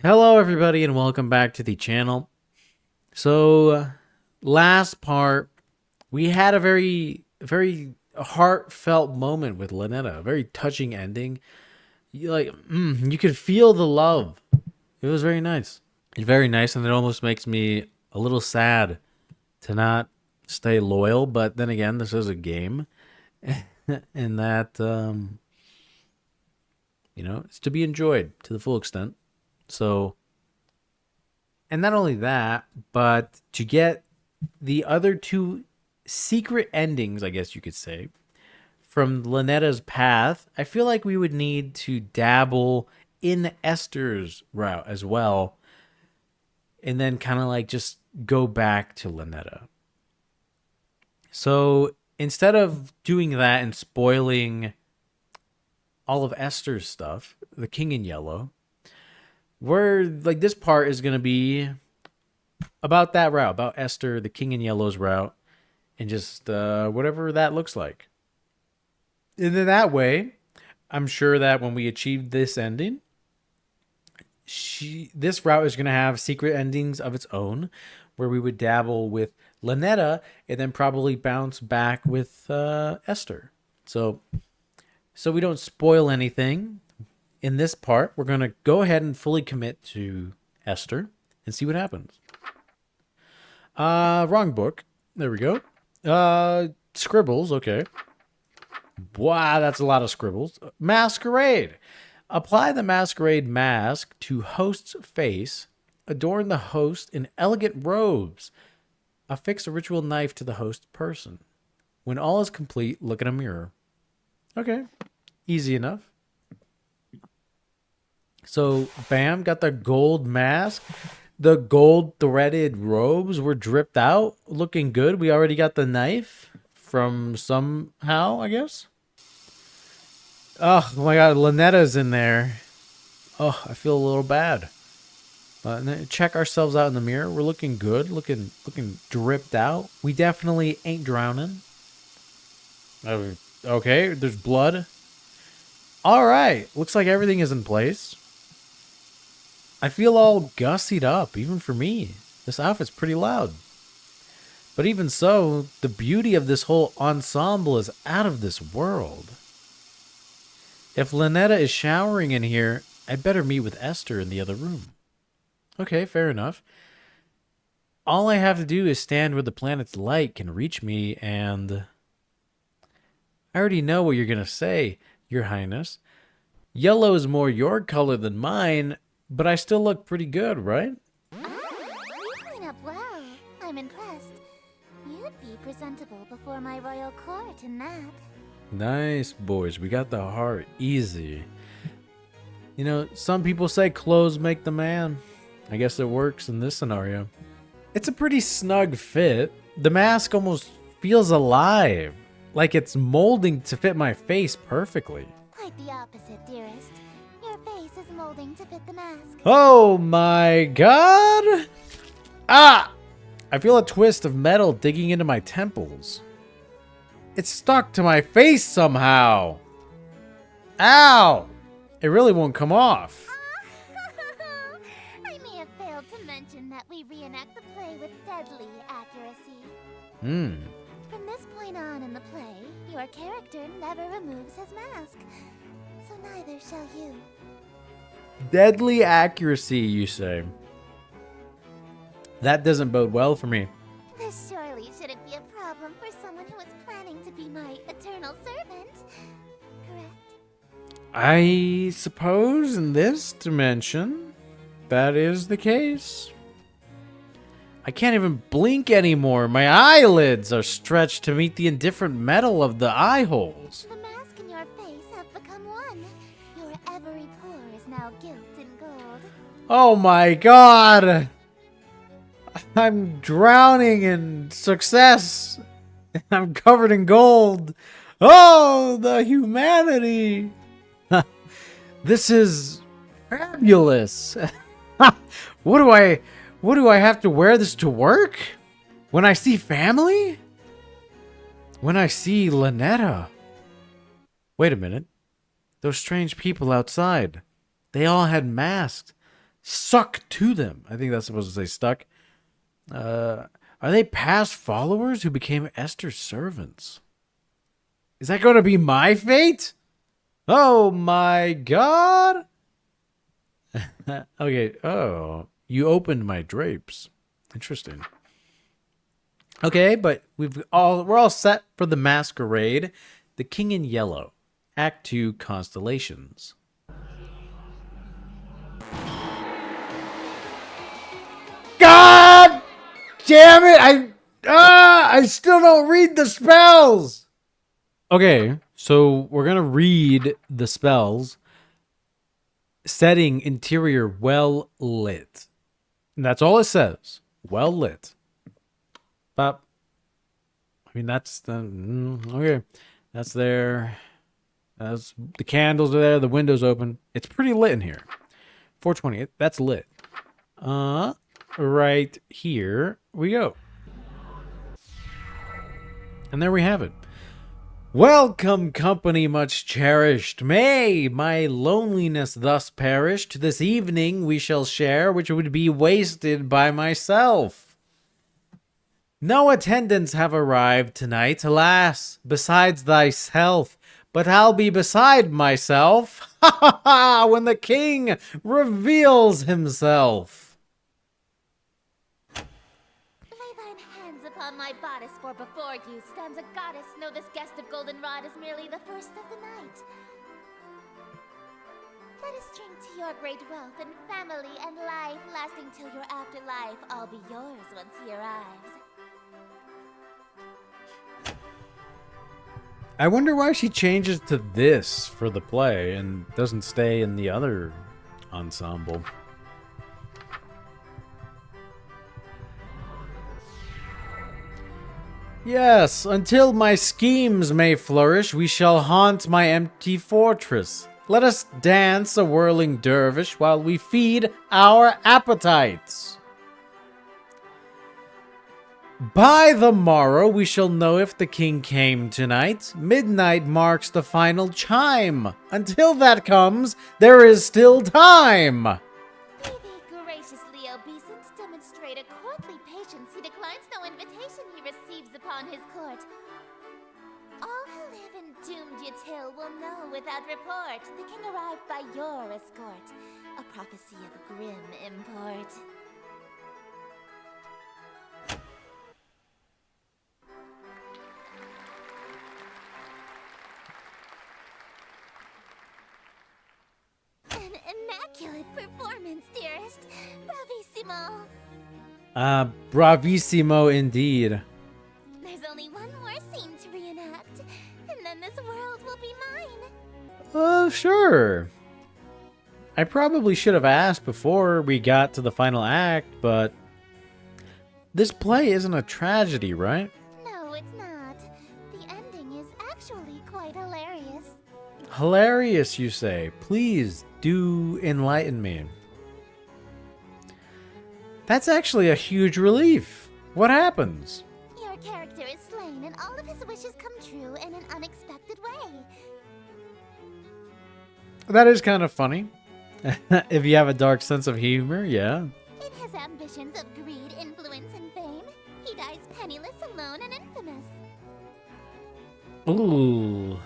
Hello, everybody, and welcome back to the channel. So, last part, we had a very heartfelt moment with Lynetta, a very touching ending. You could feel the love. It was very nice. It's very nice, and it almost makes me a little sad to not stay loyal. But then again, this is a game, and that it's to be enjoyed to the full extent. So. And not only that, but to get the other two secret endings, I guess you could say, from Lynetta's path, I feel like we would need to dabble in Esther's route as well. And then kind of like just go back to Lynetta. So instead of doing that and spoiling all of Esther's stuff, the King in Yellow, we're like this part is going to be about that route, about Esther, the King in Yellow's route, and just whatever that looks like. And then that way, I'm sure that when we achieve this ending, this route is going to have secret endings of its own, where we would dabble with Lynetta and then probably bounce back with Esther. So we don't spoil anything. In this part, we're going to go ahead and fully commit to Esther and see what happens. Wrong book. There we go. Scribbles, okay. Wow, that's a lot of scribbles. Masquerade. Apply the masquerade mask to host's face. Adorn the host in elegant robes. Affix a ritual knife to the host person. When all is complete, look in a mirror. Okay. Easy enough. So, bam, got the gold mask. The gold threaded robes were dripped out, looking good. We already got the knife from somehow, I guess. Oh my god, Lynetta's in there. Oh, I feel a little bad. But check ourselves out in the mirror. We're looking good, looking dripped out. We definitely ain't drowning. Okay, there's blood. All right, looks like everything is in place. I feel all gussied up, even for me. This outfit's pretty loud. But even so, the beauty of this whole ensemble is out of this world. If Lynetta is showering in here, I'd better meet with Esther in the other room. Okay, fair enough. All I have to do is stand where the planet's light can reach me, and I already know what you're going to say, Your Highness. Yellow is more your color than mine, but I still look pretty good, right? You clean up well. I'm impressed. You'd be presentable before my royal court in that. Nice, boys. We got the heart easy. You know, some people say clothes make the man. I guess it works in this scenario. It's a pretty snug fit. The mask almost feels alive, like it's molding to fit my face perfectly. Quite the opposite, dearest. Your face is molding to fit the mask. Oh my god! Ah! I feel a twist of metal digging into my temples. It's stuck to my face somehow. Ow! It really won't come off. I may have failed to mention that we reenact the play with deadly accuracy. From this point on in the play, your character never removes his mask. So neither shall you. Deadly accuracy, you say? That doesn't bode well for me. This surely shouldn't be a problem for someone who is planning to be my eternal servant. Correct? I suppose in this dimension, that is the case. I can't even blink anymore. My eyelids are stretched to meet the indifferent metal of the eye holes. The mask and your face have become one. Your every pore is now gilt in gold. Oh my god! I'm drowning in success. I'm covered in gold. Oh, the humanity. This is fabulous. What do I have to wear this to work? When I see family? When I see Lynetta? Wait a minute. Those strange people outside. They all had masks. Suck to them. I think that's supposed to say stuck. Are they past followers who became Esther's servants? Is that going to be my fate? Oh my god. Okay. Oh, you opened my drapes. Interesting. Okay, but we're all set for the masquerade. The King in Yellow. Act 2 Constellations. God damn it! I still don't read the spells. Okay, so we're gonna read the spells. Setting interior well lit. And that's all it says. Well lit. But I mean that's the okay. That's there. That's the candles are there. The windows open. It's pretty lit in here. 420. That's lit. Right here we go. And there we have it. Welcome, company much cherished. May my loneliness thus perish. To this evening we shall share, which would be wasted by myself. No attendants have arrived tonight, alas, besides thyself. But I'll be beside myself, ha ha ha, when the king reveals himself. Lay thine hands upon my bodice, for before you stands a goddess. Know this guest of goldenrod is merely the first of the night. Let us drink to your great wealth and family and life, lasting till your afterlife. I'll be yours once he arrives. I wonder why she changes to this for the play and doesn't stay in the other ensemble. Yes, until my schemes may flourish, we shall haunt my empty fortress. Let us dance a whirling dervish while we feed our appetites. By the morrow we shall know if the king came tonight. Midnight marks the final chime. Until that comes, there is still time. Be thee graciously obeisant, demonstrate a courtly patience. He declines no invitation he receives upon his court. All who live in doomed Util will know without report. The king arrived by your escort, a prophecy of grim import. An immaculate performance, dearest. Bravissimo. Bravissimo indeed. There's only one more scene to reenact, and then this world will be mine. Sure. I probably should have asked before we got to the final act, but this play isn't a tragedy, right? No, it's not. The ending is actually quite hilarious. Hilarious, you say. Please do enlighten me. That's actually a huge relief. What happens? Your character is slain, and all of his wishes come true in an unexpected way. That is kind of funny. If you have a dark sense of humor, yeah. In his ambitions of greed, influence, and fame, he dies penniless, alone, and infamous. Ooh.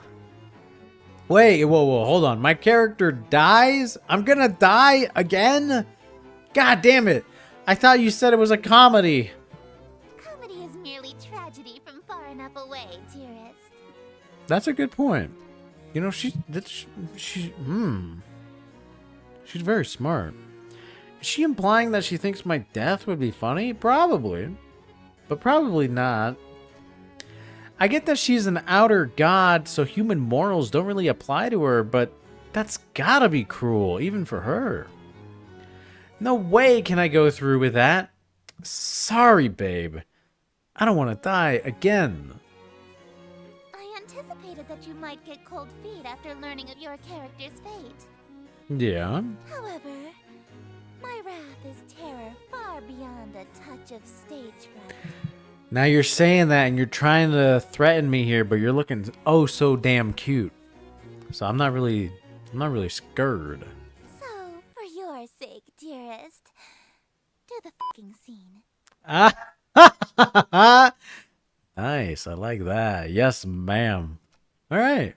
Wait, whoa, hold on. My character dies? I'm gonna die again? God damn it. I thought you said it was a comedy. Comedy is merely tragedy from far enough away, dearest. That's a good point. You know, she's very smart. Is she implying that she thinks my death would be funny? Probably. But probably not. I get that she's an outer god, so human morals don't really apply to her, but that's gotta be cruel, even for her. No way can I go through with that. Sorry, babe. I don't want to die again. I anticipated that you might get cold feet after learning of your character's fate. Yeah. However, my wrath is terror far beyond a touch of stage fright. Now you're saying that and you're trying to threaten me here, but you're looking oh so damn cute. So I'm not really scared. So, for your sake, dearest, dearest. Do the fucking scene. Ah, nice. I like that. Yes, ma'am. All right.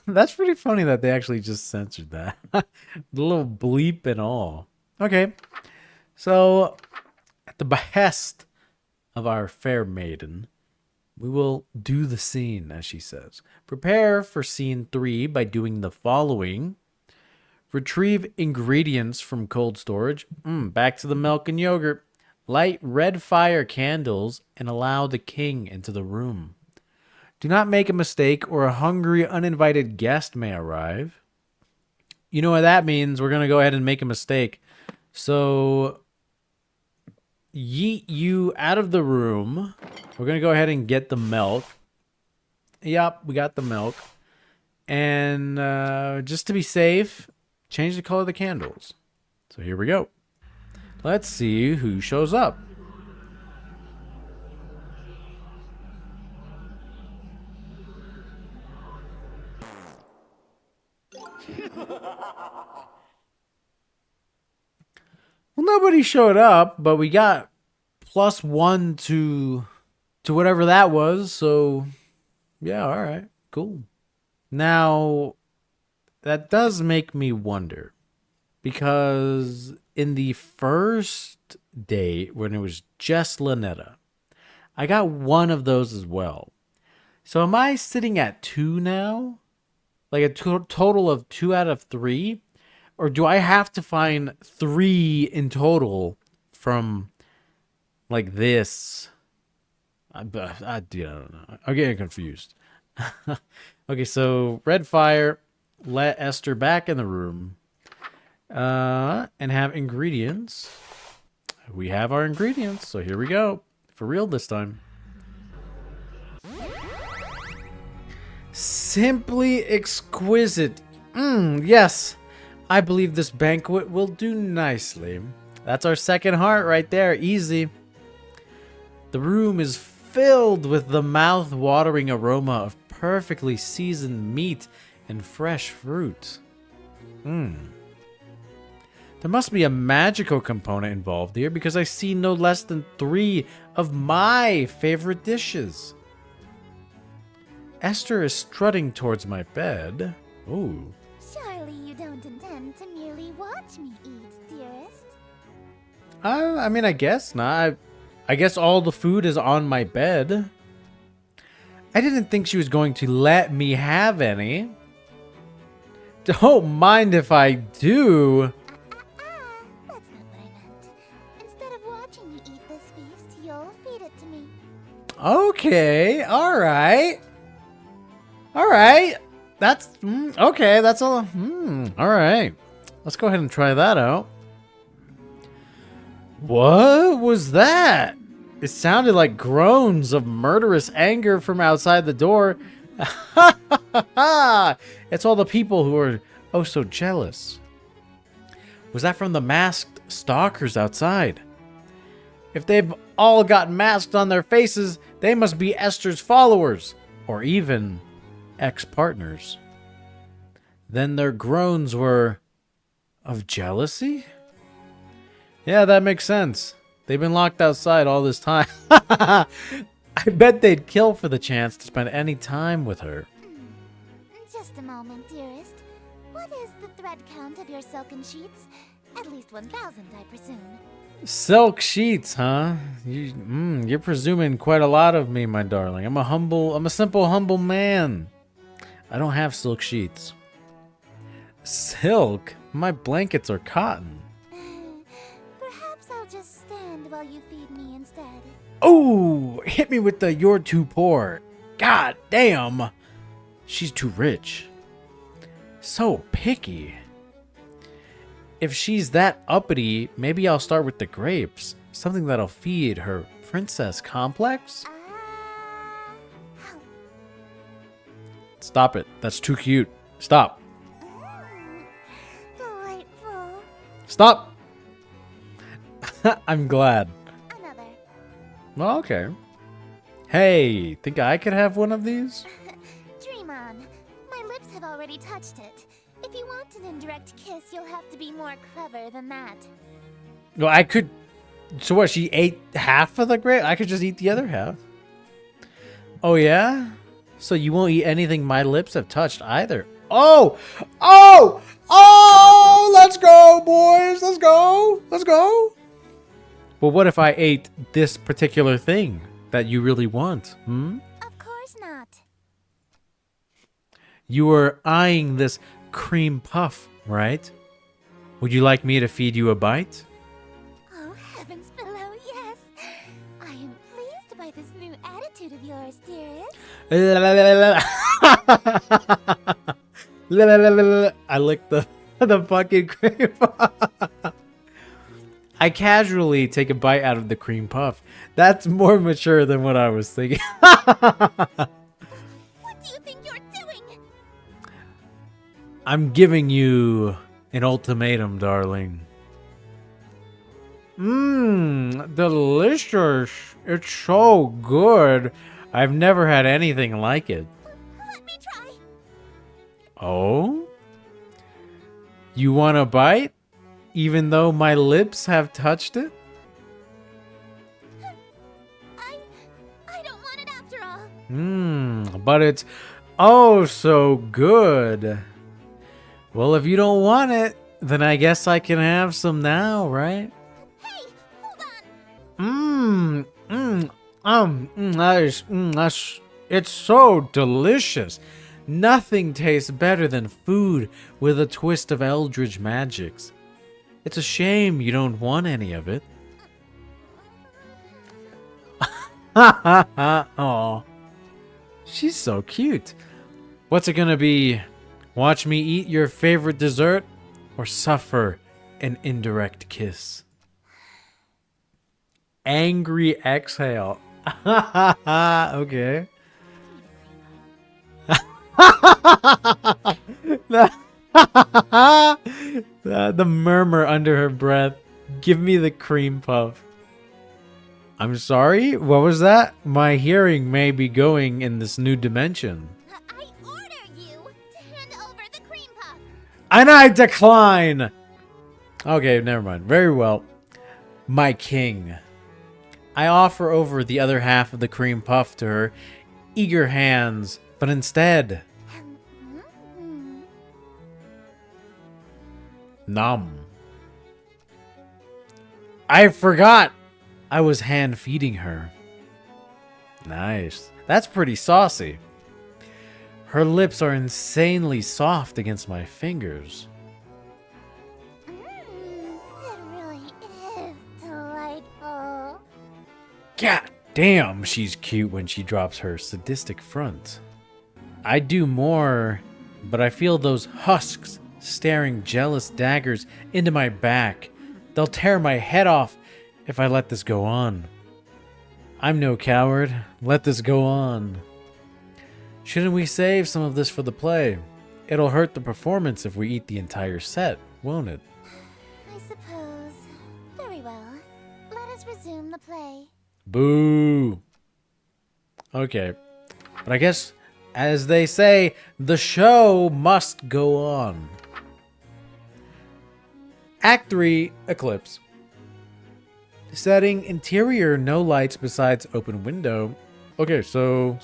That's pretty funny that they actually just censored that. The little bleep and all. Okay. So, at the behest of our fair maiden, we will do the scene, as she says. Prepare for scene 3 by doing the following. Retrieve ingredients from cold storage. Back to the milk and yogurt. Light red fire candles and allow the king into the room. Do not make a mistake or a hungry, uninvited guest may arrive. You know what that means? We're going to go ahead and make a mistake. So, yeet you out of the room. We're going to go ahead and get the milk. Yep, we got the milk. And just to be safe, change the color of the candles. So here we go. Let's see who shows up. Well, nobody showed up, but we got +1 to whatever that was. So, yeah, all right, cool. Now, that does make me wonder, because in the first date, when it was just Lynetta, I got one of those as well. So am I sitting at 2 now? Like a total of 2 out of 3? Or do I have to find 3 in total from like this? I don't know. I'm getting confused. Okay, so red fire. Let Esther back in the room. And have ingredients. We have our ingredients, so here we go. For real this time. Simply exquisite. Yes. I believe this banquet will do nicely. That's our second heart right there. Easy. The room is filled with the mouth-watering aroma of perfectly seasoned meat and fresh fruit. There must be a magical component involved here, because I see no less than 3 of my favorite dishes. Esther is strutting towards my bed. Ooh. Surely you don't intend to merely watch me eat, dearest. I mean, I guess not. I guess all the food is on my bed. I didn't think she was going to let me have any. Don't mind if I do. That's not what I meant. Instead of watching me eat this feast, you'll feed it to me. Okay, alright. Alright. That's, okay, that's all. Alright. Let's go ahead and try that out. What was that? It sounded like groans of murderous anger from outside the door. It's all the people who are oh so jealous. Was that from the masked stalkers outside? If they've all got masks on their faces, they must be Esther's followers, or even ex-partners. Then their groans were of jealousy? Yeah, that makes sense. They've been locked outside all this time. I bet they'd kill for the chance to spend any time with her. Just a moment, dearest. What is the thread count of your silken sheets? At least 1,000, I presume. Silk sheets, huh? You're presuming quite a lot of me, my darling. I'm a simple, humble man. I don't have silk sheets. Silk? My blankets are cotton. Perhaps I'll just stand while you feed me instead. Oh, hit me with the "you're too poor." God damn. She's too rich. So picky. If she's that uppity, maybe I'll start with the grapes. Something that'll feed her princess complex? Stop it. That's too cute. Stop. Delightful. Stop. I'm glad. Another. Well, okay. Hey, think I could have one of these? Dream on. My lips have already touched it. If you want an indirect kiss, you'll have to be more clever than that. Well, I could... So what, she ate half of the grape? I could just eat the other half. Oh, yeah? So you won't eat anything my lips have touched either. Oh! Oh! Oh! Let's go, boys! Let's go! Let's go! Well, what if I ate this particular thing that you really want? Of course not. You were eyeing this cream puff, right? Would you like me to feed you a bite? Oh, heavens below, yes. I am pleased by this new attitude of yours, dearest. I licked the fucking cream puff. I casually take a bite out of the cream puff. That's more mature than what I was thinking. What do you think you're doing? I'm giving you an ultimatum, darling. Delicious. It's so good. I've never had anything like it. Let me try. Oh? You want a bite? Even though my lips have touched it? I don't want it after all. But it's oh so good. Well, if you don't want it, then I guess I can have some now, right? Hey, hold on. It's so delicious. Nothing tastes better than food with a twist of eldritch magics. It's a shame you don't want any of it. Aw. She's so cute. What's it gonna be? Watch me eat your favorite dessert or suffer an indirect kiss? Angry exhale. Okay. The murmur under her breath. Give me the cream puff. I'm sorry? What was that? My hearing may be going in this new dimension. I order you to hand over the cream puff. And I decline! Okay, never mind. Very well. My king. I offer over the other half of the cream puff to her eager hands, but instead... Nom. I forgot I was hand feeding her. Nice. That's pretty saucy. Her lips are insanely soft against my fingers. It really is delightful. God damn, she's cute when she drops her sadistic front. I'd do more, but I feel those husks staring jealous daggers into my back. They'll tear my head off if I let this go on. I'm no coward. Let this go on. Shouldn't we save some of this for the play? It'll hurt the performance if we eat the entire set, won't it? I suppose. Very well. Let us resume the play. Boo. Okay. But I guess, as they say, the show must go on. Act 3, Eclipse. Setting, interior, no lights besides open window. Okay, so...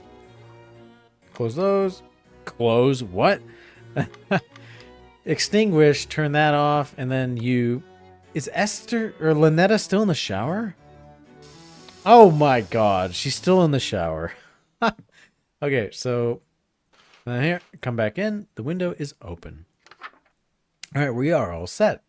Close those. Close what? Extinguish, turn that off, and then you... Is Esther or Lynetta still in the shower? Oh my god, she's still in the shower. Okay, so... Here, come back in. The window is open. Alright, we are all set.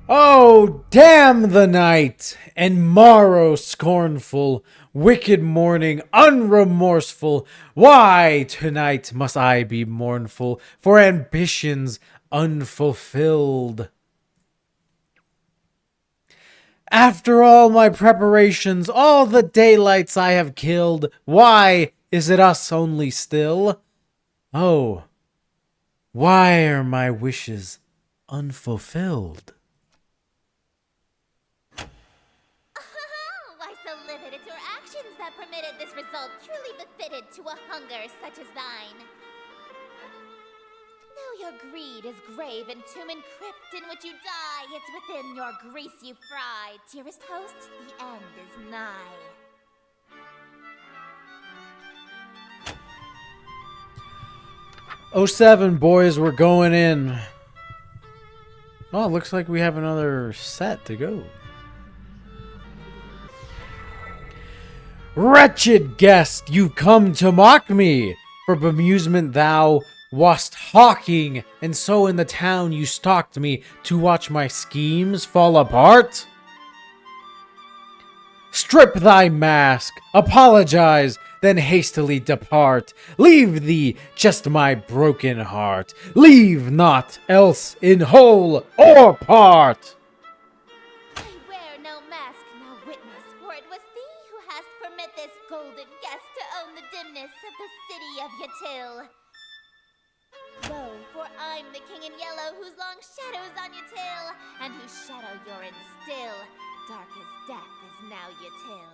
Oh, damn the night, and morrow scornful, wicked morning, unremorseful. Why tonight must I be mournful for ambitions unfulfilled? After all my preparations, all the daylights I have killed, why is it us only still? Oh, why are my wishes unfulfilled? Why so livid? It's your actions that permitted this result, truly befitted to a hunger such as thine. Though your greed is grave and tomb and crypt in which you die, it's within your grease you fry. Dearest hosts, the end is nigh. Oh, 07, boys, we're going in. Oh, it looks like we have another set to go. Wretched guest, you've come to mock me. For bemusement thou wast hawking, and so in the town you stalked me to watch my schemes fall apart? Strip thy mask, apologize, then hastily depart. Leave thee just my broken heart. Leave not else in whole or part. I wear no mask, no witness, for it was thee who hast permit this golden guest to own the dimness of the city of Yatil. Lo, for I'm the king in yellow whose long shadow's on your tail, and whose shadow you're in still. Dark as death is now Yatil.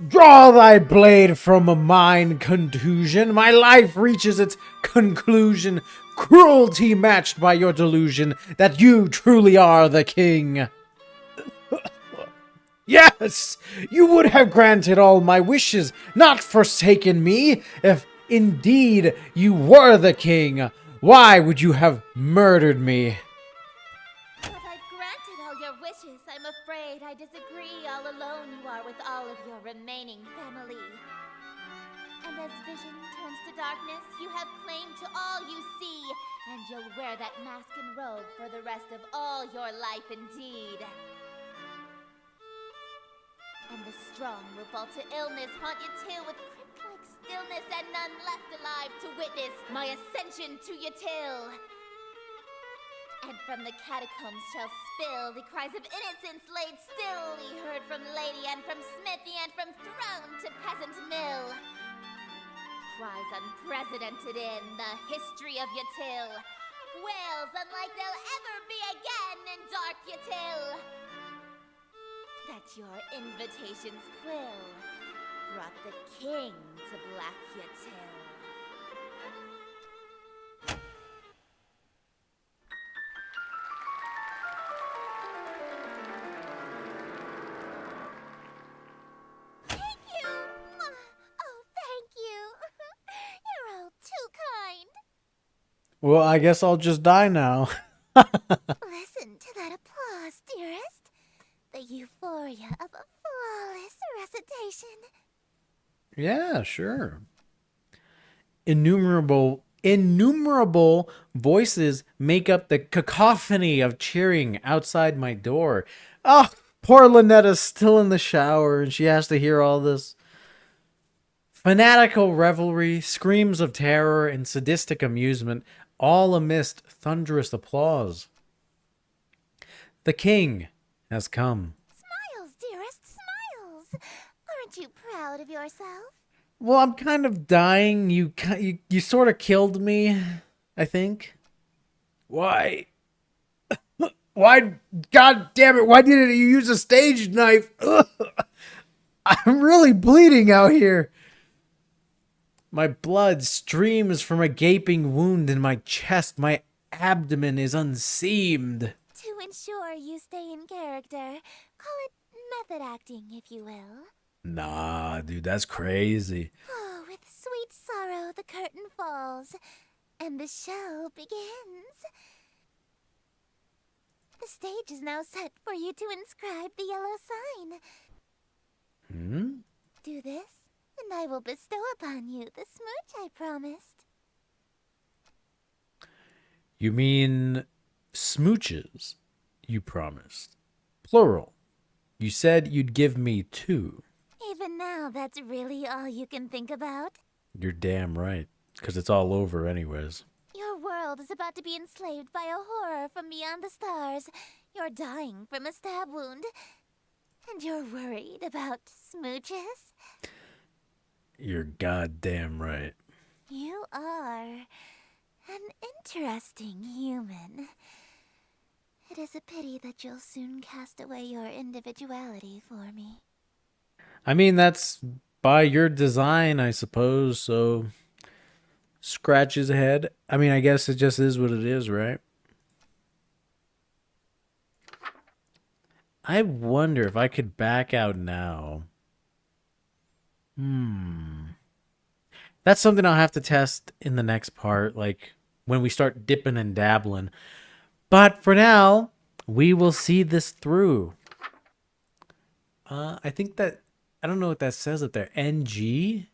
Draw thy blade from mine contusion. My life reaches its conclusion. Cruelty matched by your delusion that you truly are the king. Yes, you would have granted all my wishes, not forsaken me. If indeed you were the king, why would you have murdered me? But I've granted all your wishes. I'm afraid I disagree. All alone you are with all of your remaining family. And as vision turns to darkness, you have claim to all you see. And you'll wear that mask and robe for the rest of all your life indeed. And the strong will fall to illness, haunt you till with crypt-like stillness, and none left alive to witness my ascension to Yatil. And from the catacombs shall spill the cries of innocence laid still, ye heard from lady and from smithy and from throne to peasant mill. Cries unprecedented in the history of Yatil, wails unlike they'll ever be again in dark Yatil. That your invitations quill brought the king to Black Yatil. Thank you! Oh, thank you! You're all too kind. Well, I guess I'll just die now. Listen to that applause, dearest. The euphoria of a flawless recitation. Yeah, sure. Innumerable voices make up the cacophony of cheering outside my door. Oh, poor Lynetta's still in the shower and she has to hear all this. Fanatical revelry, screams of terror, and sadistic amusement, all amidst thunderous applause. The king has come. Smiles, dearest, smiles. Aren't you proud of yourself? Well, I'm kind of dying. You sort of killed me, I think. Why? Why? God damn it! Why didn't you use a stage knife? Ugh. I'm really bleeding out here. My blood streams from a gaping wound in my chest. My abdomen is unseamed. To ensure you stay in character, call it method acting, if you will. Nah, dude, that's crazy. Oh, with sweet sorrow the curtain falls, and the show begins. The stage is now set for you to inscribe the yellow sign. Do this, and I will bestow upon you the smooch I promised. You mean smooches, you promised. Plural. You said you'd give me 2. Even now, that's really all you can think about? You're damn right, because it's all over anyways. Your world is about to be enslaved by a horror from beyond the stars. You're dying from a stab wound. And you're worried about smooches? You're goddamn right. You are an interesting human. It is a pity that you'll soon cast away your individuality for me. I mean, that's by your design, I suppose, so scratch his head. I mean, I guess it just is what it is, right? I wonder if I could back out now. That's something I'll have to test in the next part, like when we start dipping and dabbling. But for now, we will see this through. I think that I don't know what that says up there. NG?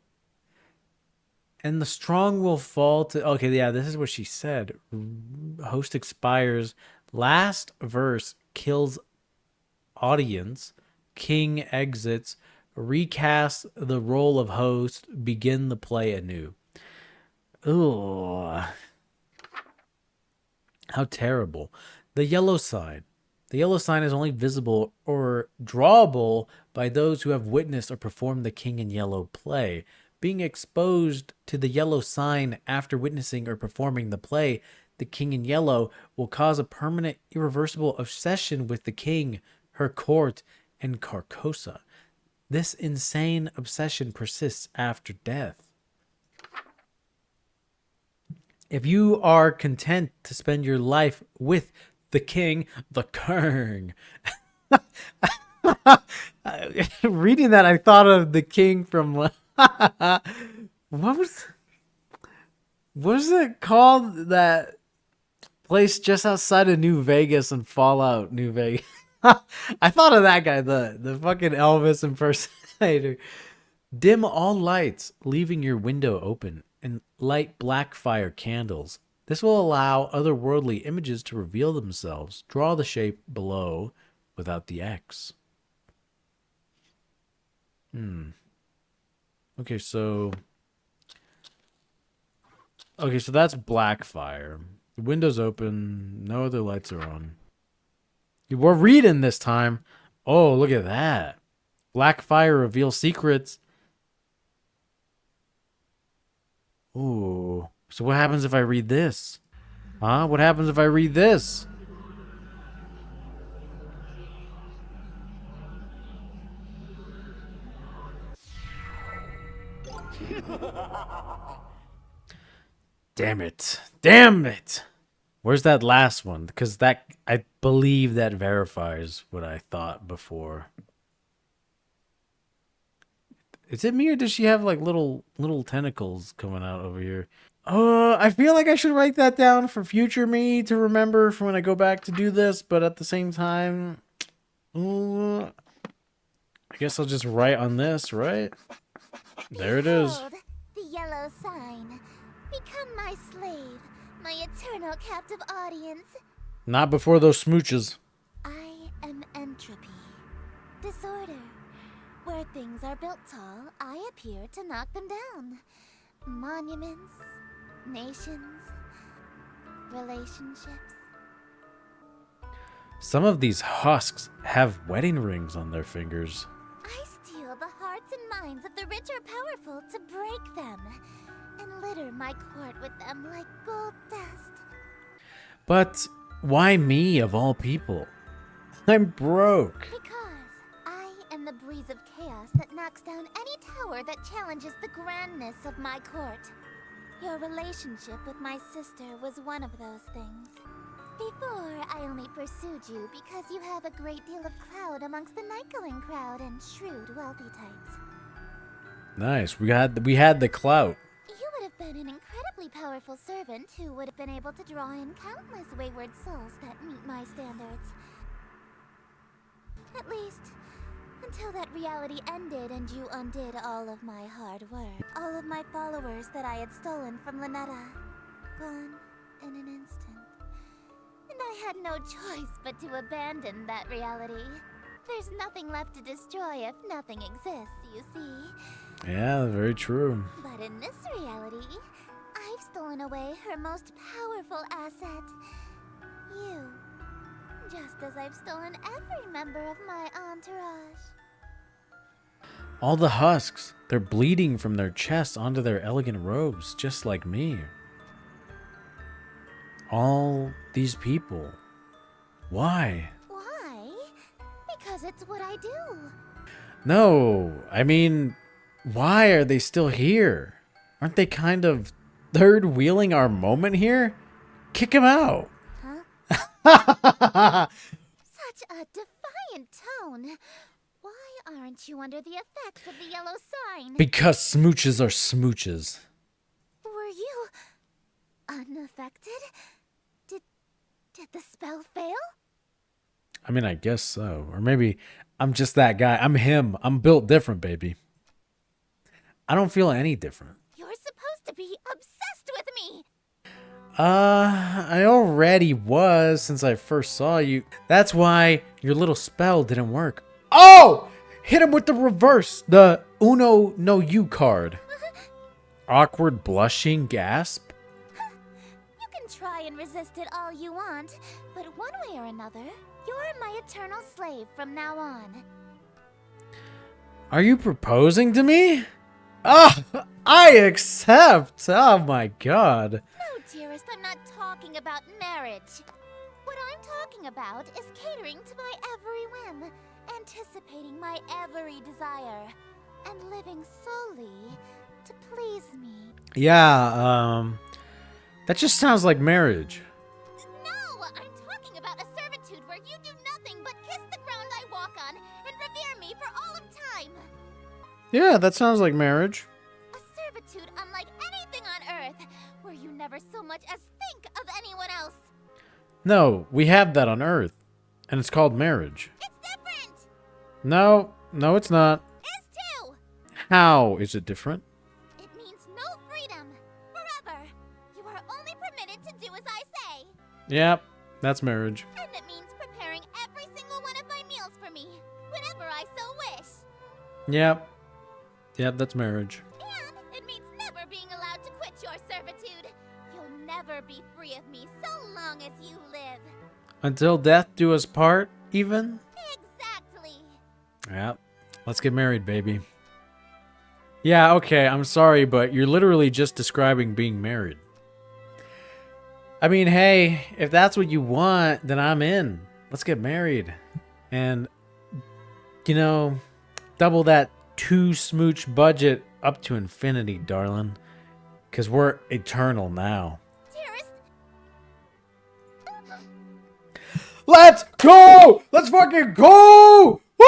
And the strong will fall to. Okay, yeah, this is what she said. Host expires. Last verse kills audience. King exits. Recast the role of host. Begin the play anew. Ugh. How terrible. The yellow sign. The yellow sign is only visible or drawable by those who have witnessed or performed the King in Yellow play. Being exposed to the yellow sign after witnessing or performing the play, The King in Yellow, will cause a permanent, irreversible obsession with the king, her court, and Carcosa. This insane obsession persists after death. If you are content to spend your life with the king, reading that, I thought of the king from what was it called? That place just outside of New Vegas and Fallout New Vegas. I thought of that guy, the fucking Elvis impersonator. Dim all lights, leaving your window open, and light black fire candles. This will allow otherworldly images to reveal themselves. Draw the shape below without the X. Okay, so that's black fire. The window's open. No other lights are on. We're reading this time. Oh, look at that. Black fire reveals secrets. Ooh. So what happens if I read this? Huh? What happens if I read this? Damn it. Damn it. Where's that last one? Because that, I believe that verifies what I thought before. Is it me or does she have like little tentacles coming out over here? I feel like I should write that down for future me to remember for when I go back to do this, but at the same time, I guess I'll just write on this, right? There it is. Behold, the yellow sign. Become my slave, my eternal captive audience. Not before those smooches. I am entropy. Disorder. Where things are built tall, I appear to knock them down. Monuments, nations, relationships. Some of these husks have wedding rings on their fingers. I steal the hearts and minds of the rich or powerful to break them, and litter my court with them like gold dust. But why me of all people? I'm broke. Because I am the breeze of chaos that knocks down any tower that challenges the grandness of my court. Your relationship with my sister was one of those things. Before, I only pursued you because you have a great deal of clout amongst the night-going crowd and shrewd, wealthy types. Nice. We had the clout. You would have been an incredibly powerful servant who would have been able to draw in countless wayward souls that meet my standards. At least, until that reality ended and you undid all of my hard work. All of my followers that I had stolen from Lynetta. Gone in an instant. And I had no choice but to abandon that reality. There's nothing left to destroy if nothing exists, you see. Yeah, very true. But in this reality, I've stolen away her most powerful asset. You. Just as I've stolen every member of my entourage. All the husks, they're bleeding from their chests onto their elegant robes, just like me. All these people. Why? Why? Because it's what I do. No, I mean, why are they still here? Aren't they kind of third wheeling our moment here? Kick him out. Huh? Such a defiant tone. Why aren't you under the effects of the yellow sign? Because smooches are smooches. Were you unaffected? Did the spell fail? I mean, I guess so. Or maybe I'm just that guy. I'm him. I'm built different, baby. I don't feel any different. You're supposed to be obsessed with me. I already was since I first saw you. That's why your little spell didn't work. Oh! Hit him with the reverse. The Uno no You card. Awkward blushing gasp. You can try and resist it all you want, but one way or another, you're my eternal slave from now on. Are you proposing to me? Ah, I accept. Oh my god. No, dearest, I'm not talking about marriage. What I'm talking about is catering to my every whim, anticipating my every desire, and living solely to please me. Yeah, that just sounds like marriage. No, I'm talking about a servitude where you do nothing but kiss the ground I walk on and revere me for all of time. Yeah, that sounds like marriage. A servitude unlike anything on Earth, where you never so much as think of anyone else. No, we have that on Earth, and it's called marriage. It's different. No, it's not. Is too. How is it different? It means no freedom. Forever. You are only permitted to do as I say. Yep, that's marriage. And it means preparing every single one of my meals for me, whenever I so wish. Yep, that's marriage. And it means never being allowed to quit your servitude. You'll never be free of me so long as you live. Until death do us part, even? Exactly. Yep, let's get married, baby. Yeah, okay, I'm sorry, but you're literally just describing being married. I mean, hey, if that's what you want, then I'm in. Let's get married. And, you know, double that 2 smooch budget up to infinity, darling. Because we're eternal now. Dearest. Let's go! Let's fucking go! Woo!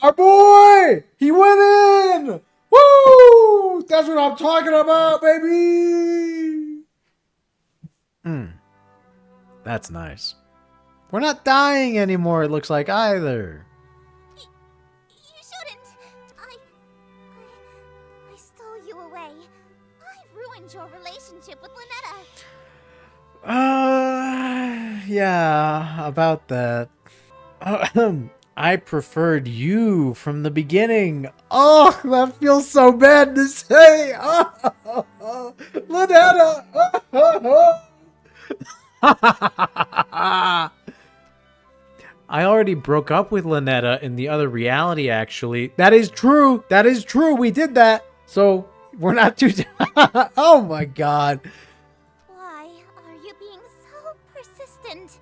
Our boy! He went in! Woo! That's what I'm talking about, baby! That's nice. We're not dying anymore, it looks like, either. You shouldn't. I stole you away. I ruined your relationship with Lynetta. Yeah, about that. I preferred you from the beginning. Oh, that feels so bad to say. Oh, Lynetta. I already broke up with Lynetta in the other reality, actually. That is true. That is true. We did that. So, we're not too... Oh, my God. Why are you being so persistent?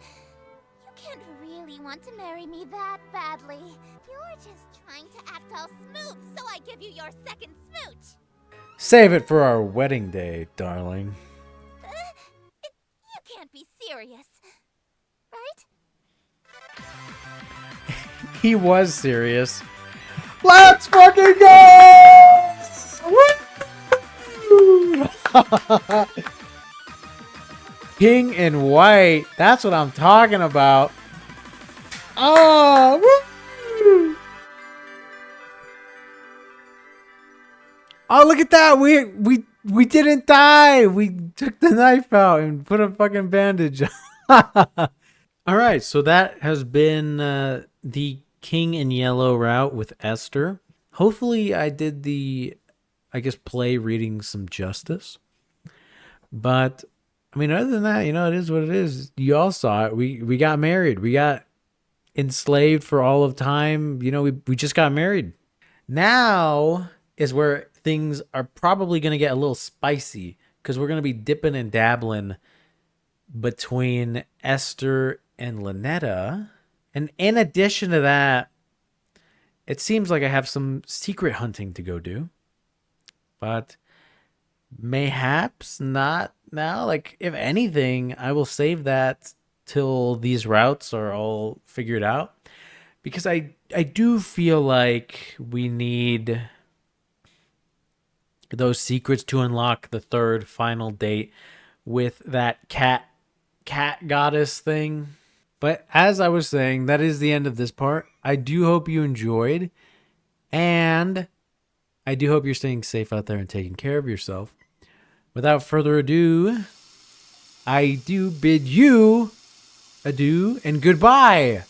You can't really want to marry me that badly. You're just trying to act all smooth, so I give you your second smooch. Save it for our wedding day, darling. You can't be serious, right? He was serious. Let's fucking go! Woo! King in white. That's what I'm talking about. Oh, woo! Oh, look at that. We didn't die. We took the knife out and put a fucking bandage on. All right, so that has been the King in Yellow route with Esther. Hopefully I did the, I guess, play reading some justice. But, I mean, other than that, you know, it is what it is. You all saw it. We got married. We got enslaved for all of time. You know, we just got married. Now is where things are probably going to get a little spicy because we're going to be dipping and dabbling between Esther and Lynetta. And in addition to that, it seems like I have some secret hunting to go do. But mayhaps not now. Like, if anything, I will save that till these routes are all figured out. Because I do feel like we need those secrets to unlock the third final date with that cat goddess thing. But as I was saying, that is the end of this part. I do hope you enjoyed, and I do hope you're staying safe out there and taking care of yourself. Without further ado, I do bid you adieu and goodbye.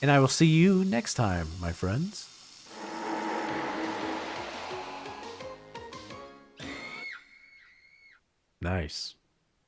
And I will see you next time, my friends. Nice.